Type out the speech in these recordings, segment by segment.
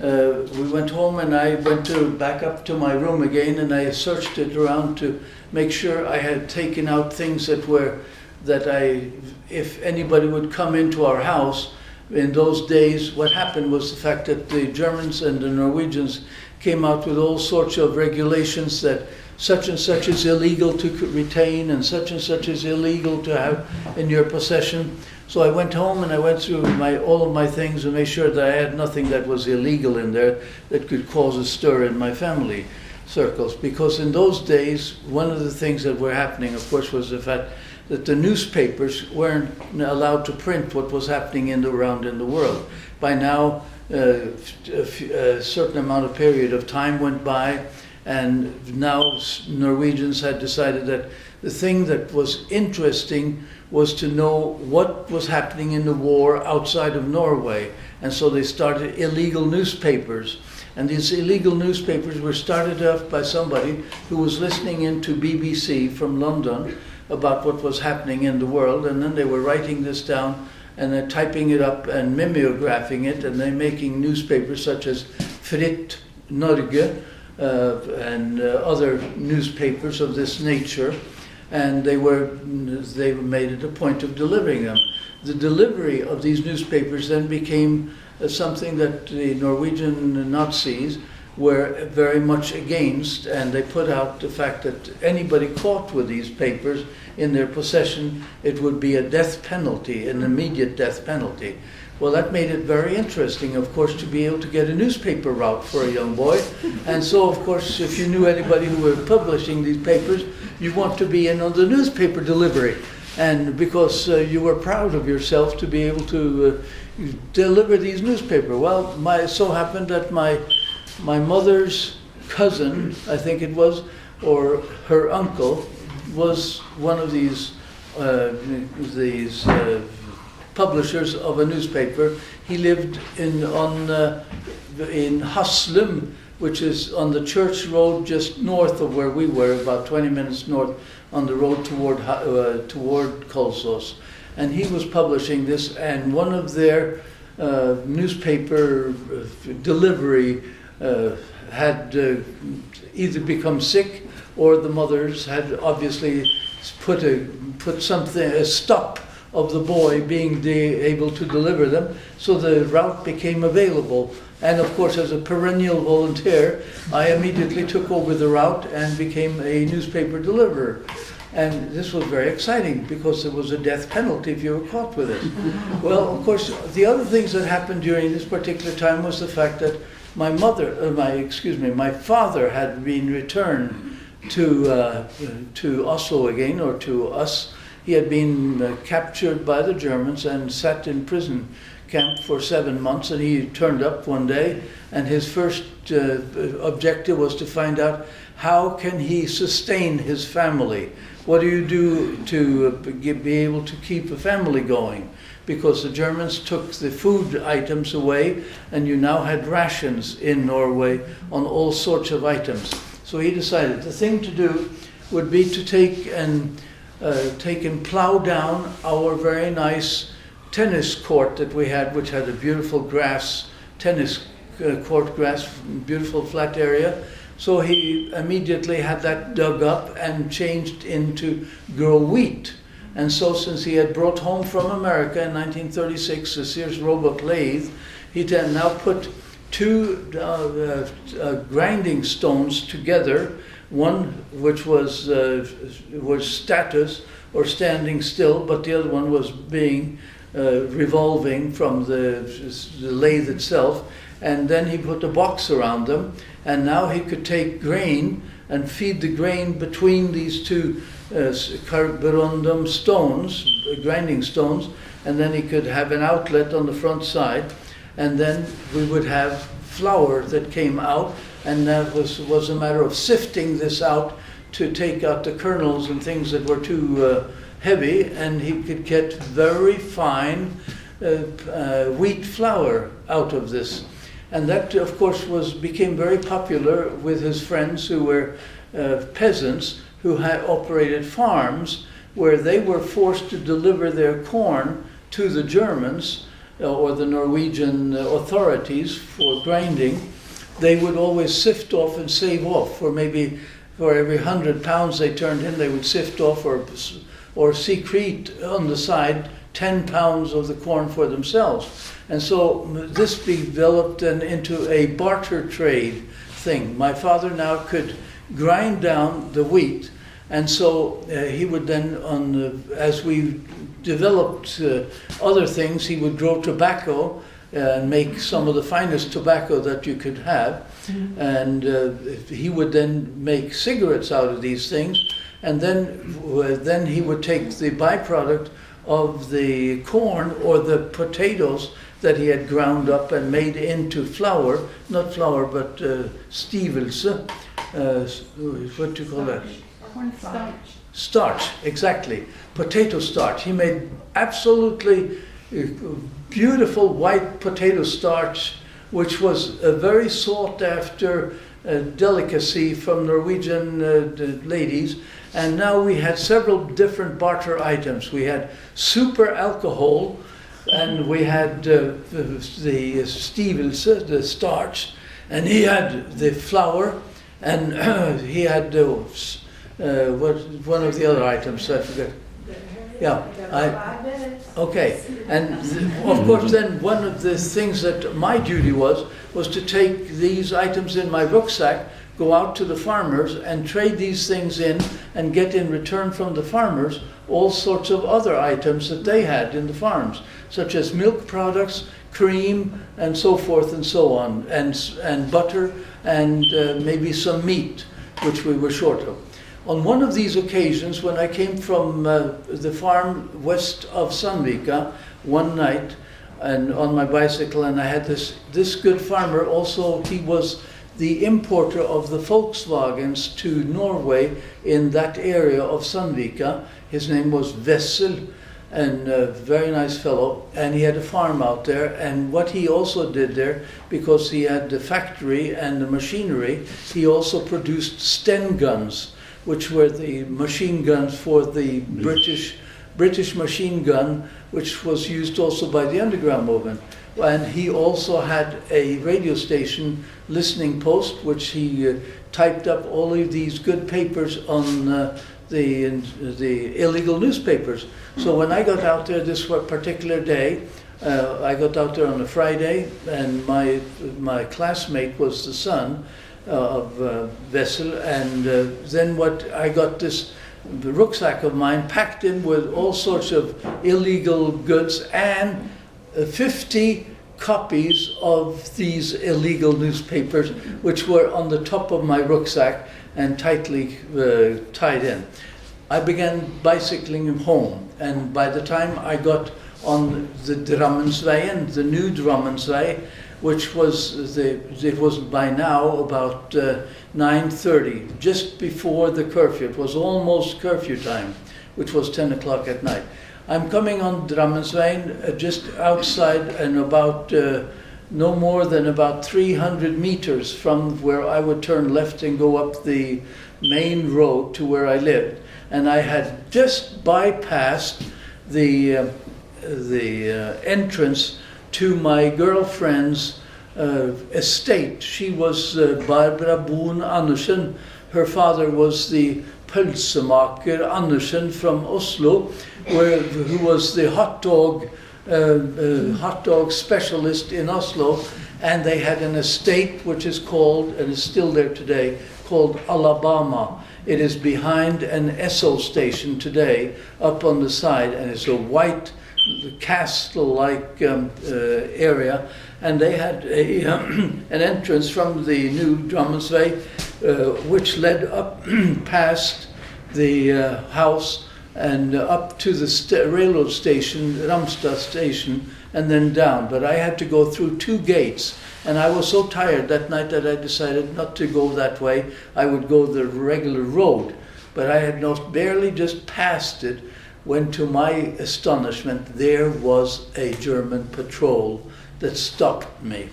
we went home, and I went back up to my room again, and I searched it around to make sure I had taken out things if anybody would come into our house. In those days, what happened was the fact that the Germans and the Norwegians came out with all sorts of regulations that such and such is illegal to retain and such is illegal to have in your possession. So I went home and I went through all of my things and made sure that I had nothing that was illegal in there that could cause a stir in my family circles. Because in those days, one of the things that were happening, of course, was the fact that the newspapers weren't allowed to print what was happening around in the world. By now, a certain amount of period of time went by, and now Norwegians had decided that the thing that was interesting was to know what was happening in the war outside of Norway. And so they started illegal newspapers. And these illegal newspapers were started off by somebody who was listening into BBC from London about what was happening in the world, and then they were writing this down and then typing it up and mimeographing it, and then making newspapers such as Fritt Norge and other newspapers of this nature, and they made it a point of delivering them. The delivery of these newspapers then became something that the Norwegian Nazis were very much against, and they put out the fact that anybody caught with these papers in their possession, it would be a death penalty, an immediate death penalty. Well, that made it very interesting, of course, to be able to get a newspaper route for a young boy. And so, of course, if you knew anybody who were publishing these papers, you want to be in on the newspaper delivery. And because you were proud of yourself to be able to deliver these newspapers. Well, so happened that my mother's cousin, I think it was, or her uncle, was one of these publishers of a newspaper. He lived in Haslum, which is on the church road just north of where we were, about 20 minutes north on the road toward Kolsås. And he was publishing this, and one of their newspaper delivery had either become sick, or the mothers had obviously put a stop of the boy being able to deliver them, so the route became available. And of course, as a perennial volunteer, I immediately took over the route and became a newspaper deliverer. And this was very exciting because there was a death penalty if you were caught with it. Well, of course, the other things that happened during this particular time was the fact that my father had been returned to Oslo again, or to us. He had been captured by the Germans and sat in prison camp for 7 months, and he turned up one day, and his first objective was to find out how can he sustain his family. What do you do to be able to keep a family going? Because the Germans took the food items away, and you now had rations in Norway on all sorts of items. So he decided the thing to do would be to take and plow down our very nice tennis court that we had, which had a beautiful tennis court grass, beautiful flat area. So he immediately had that dug up and changed into grow wheat. And so since he had brought home from America in 1936 a Sears Roebuck lathe, he then now put two grinding stones together, one which was status or standing still, but the other one was being revolving from the lathe itself. And then he put a box around them, and now he could take grain and feed the grain between these two carbonum stones, grinding stones, and then he could have an outlet on the front side, and then we would have flour that came out, and that was a matter of sifting this out to take out the kernels and things that were too heavy, and he could get very fine wheat flour out of this. And that, of course, became very popular with his friends who were peasants who had operated farms where they were forced to deliver their corn to the Germans or the Norwegian authorities for grinding, they would always sift off and save off. For every 100 pounds they turned in, they would sift off or secrete on the side 10 pounds of the corn for themselves. And so this developed then into a barter trade thing. My father now could grind down the wheat, and so he would then, as we developed other things, he would grow tobacco and make some of the finest tobacco that you could have. And he would then make cigarettes out of these things, and then he would take the byproduct of the corn or the potatoes that he had ground up and made into flour, not flour, but stivelse. What do you call that? Corn starch. Starch, exactly. Potato starch. He made absolutely beautiful white potato starch, which was a very sought after delicacy from Norwegian ladies. And now we had several different barter items. We had super alcohol, and we had the stivelse, the starch, and he had the flour, and he had one of the other items, I forget. Yeah, okay. And of course then one of the things that my duty was to take these items in my rucksack, go out to the farmers and trade these things in and get in return from the farmers all sorts of other items that they had in the farms, such as milk products, cream, and so forth and so on, and butter, and maybe some meat, which we were short of. On one of these occasions, when I came from the farm west of Sandvika one night, and on my bicycle, and I had this good farmer, also he was the importer of the Volkswagens to Norway in that area of Sandvika. His name was Wessel, and a very nice fellow, and he had a farm out there. And what he also did there, because he had the factory and the machinery, he also produced Sten guns, which were the machine guns for the British machine gun, which was used also by the underground movement. And he also had a radio station listening post, which he typed up all of these good papers on the illegal newspapers. So when I got out there this particular day, I got out there on a Friday, and my classmate was the son of Wessel, and then I got the rucksack of mine packed in with all sorts of illegal goods and 50 copies of these illegal newspapers, which were on the top of my rucksack and tightly tied in. I began bicycling home, and by the time I got on the Drammensveien, the new Drammensvei, which was it was by now about 9:30, just before the curfew. It was almost curfew time, which was 10 o'clock at night. I'm coming on Drammensveien just outside, and about no more than about 300 meters from where I would turn left and go up the main road to where I lived. And I had just bypassed the entrance to my girlfriend's estate. She was Barbara Boon Andersen. Her father was the pølsemaker Andersen from Oslo, who was the hot dog specialist in Oslo. And they had an estate which is called, and is still there today, called Alabama. It is behind an Esso station today, up on the side, and it's a white castle-like area, and they had an entrance from the new Drammensvei, which led up past the house and up to the railroad station, Ramstad station, and then down. But I had to go through 2 gates, and I was so tired that night that I decided not to go that way. I would go the regular road, but I had barely just passed it when, to my astonishment, there was a German patrol that stopped me.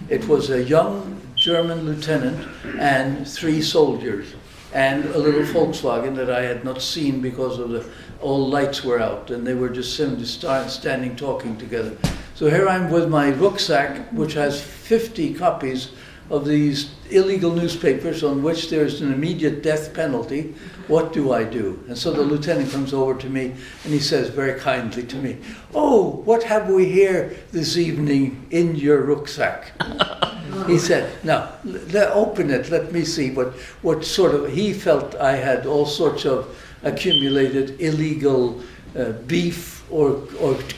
It was a young German lieutenant and 3 soldiers, and a little Volkswagen that I had not seen because all lights were out, and they were just standing talking together. So here I'm with my rucksack, which has 50 copies of these illegal newspapers on which there's an immediate death penalty. What do I do? And so the lieutenant comes over to me and he says very kindly to me, "Oh, what have we here this evening in your rucksack?" He said, "Now, open it, let me see what sort of," he felt I had all sorts of accumulated illegal beef or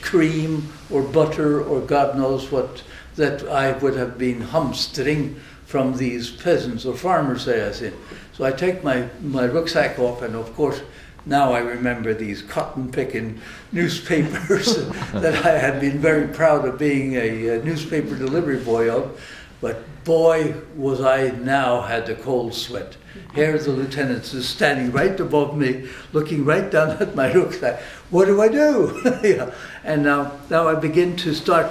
cream or butter or God knows what, that I would have been hamstring from these peasants or farmers, I said. So I take my rucksack off, and of course now I remember these cotton-picking newspapers that I had been very proud of being a newspaper delivery boy of. But boy, was I now had a cold sweat. Here the lieutenant is standing right above me, looking right down at my rucksack. What do I do? Yeah. And now I begin to start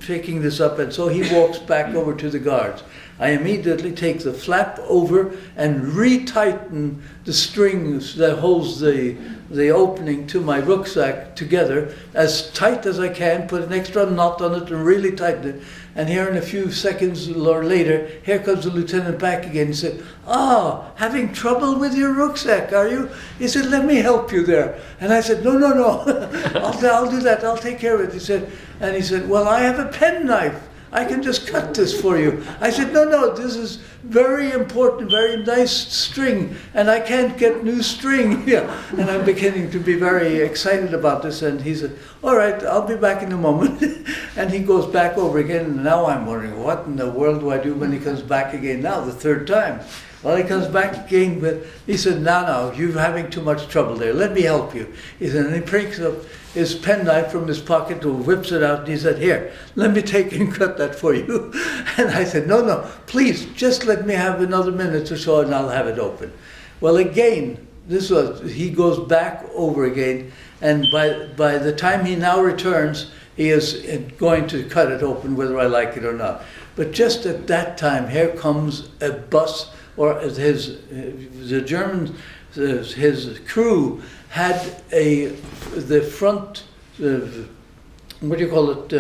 picking this up, and so he walks back over to the guards. I immediately take the flap over and retighten the strings that holds the opening to my rucksack together as tight as I can, put an extra knot on it and really tighten it. And here in a few seconds or later, here comes the lieutenant back again and said, "Ah, having trouble with your rucksack, are you?" He said, "Let me help you there." And I said, No, I'll do that, I'll take care of it. He said, "Well, I have a penknife. I can just cut this for you." I said, no, this is very important, very nice string, and I can't get new string. Yeah. And I'm beginning to be very excited about this, and he said, "All right, I'll be back in a moment." And he goes back over again, and now I'm wondering, what in the world do I do when he comes back again now, the third time? Well, he comes back again, but he said, "No, you're having too much trouble there. Let me help you." He said, and he picks up his penknife from his pocket and whips it out, and he said, "Here, let me take and cut that for you." And I said, no, please, just let me have another minute or so and I'll have it open. Well, again, he goes back over again, and by the time he now returns, he is going to cut it open whether I like it or not. But just at that time, here comes a bus, or his crew had the front, what do you call it,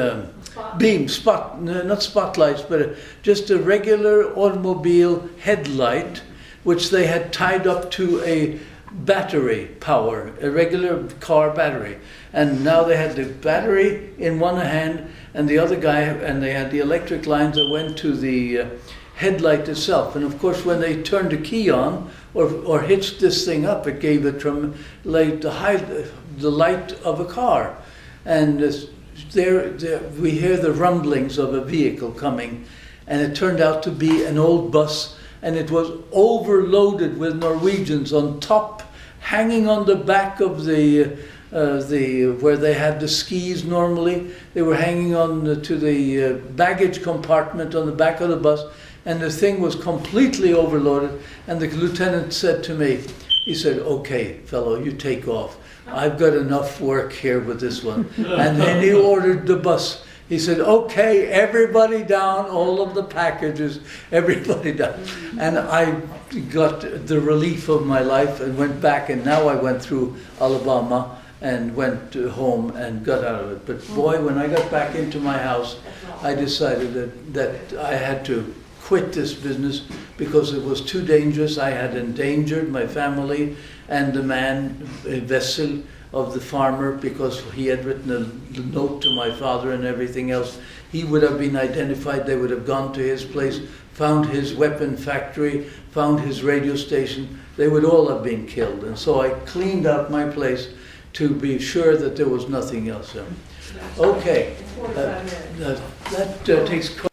not spotlights, but just a regular automobile headlight, which they had tied up to a battery power, a regular car battery. And now they had the battery in one hand and the other guy, and they had the electric lines that went to the headlight itself. And of course, when they turned the key on or hitched this thing up, it gave it from the light of a car. And there we hear the rumblings of a vehicle coming, and it turned out to be an old bus, and it was overloaded with Norwegians on top, hanging on the back of the where they had the skis normally. They were hanging on to the baggage compartment on the back of the bus, and the thing was completely overloaded. And the lieutenant said to me, he said, "Okay, fellow, you take off. I've got enough work here with this one." And then he ordered the bus. He said, "Okay, everybody down, all of the packages, everybody down." And I got the relief of my life and went back, and now I went through Alabama and went home and got out of it. But boy, when I got back into my house, I decided that I had to quit this business because it was too dangerous. I had endangered my family and the man, Vessel, of the farmer, because he had written a note to my father and everything else. He would have been identified. They would have gone to his place, found his weapon factory, found his radio station. They would all have been killed. And so I cleaned out my place to be sure that there was nothing else. Okay, that takes quite